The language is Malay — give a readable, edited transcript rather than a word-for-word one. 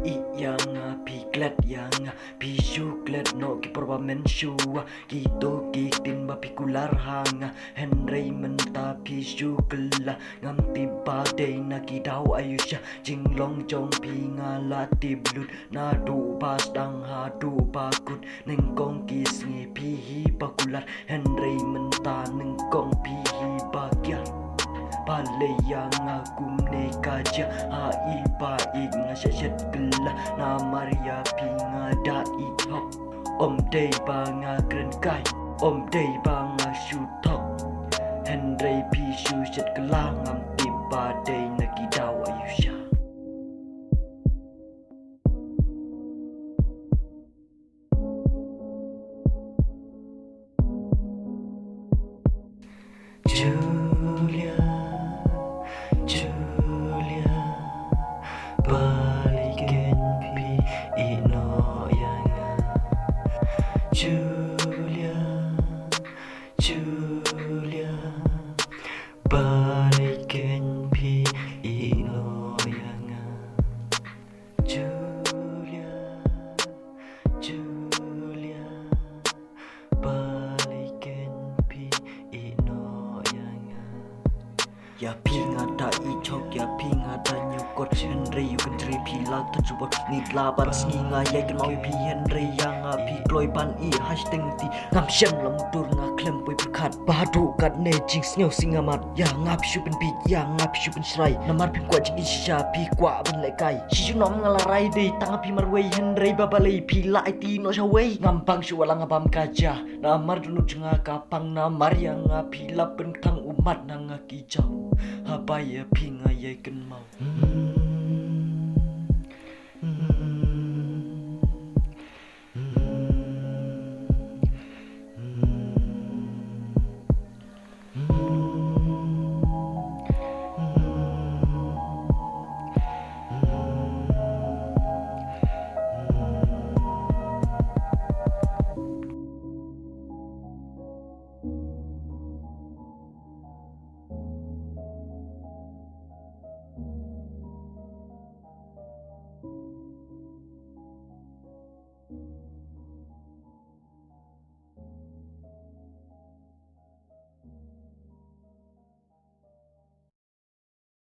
yang pi glad yang pi shu glad no ki proba men shu ki to ki tin ba pi kular hang Henry menta pi shu kala ngam pi ba day na ki dau ayusha jing long jong pi ngala ti blut na du pas dang ha du ba kut neng kong ki sngi pi hi ba kular Henry menta neng kong pi hi ba kya Palay yang aku nekaja hai baik ngasasat gela na Maria pinga dai hop om day banga kren kai om day banga shutok Henry pi shu shat gela ngam tiba day nakidaw ayusha Julia balikin pi ino yanga Julia balikin pi ino yanga Julia balikin pi ino yanga Ya pinga da ichok ya pinga da nyukot Henry you can trip hila tajubot nit laban singa ya kan mau pi Henry yang pi kloi pan I hashtag ti ngam shem lam tur nga klem poi perkat badu kat ne jing snyo singamat ya ngap shupen pi ya ngap shupen shrai namar pi kwa jing isha pi kwa ban le kai shi nom ngalarai de tang pi marwei Henry babalei pi la ti no shawei ngampang shu wala ngapam kaja namar dunu jenga kapang namar yang pi la pen tang umat nang kijau Habaya pinga ye kan mau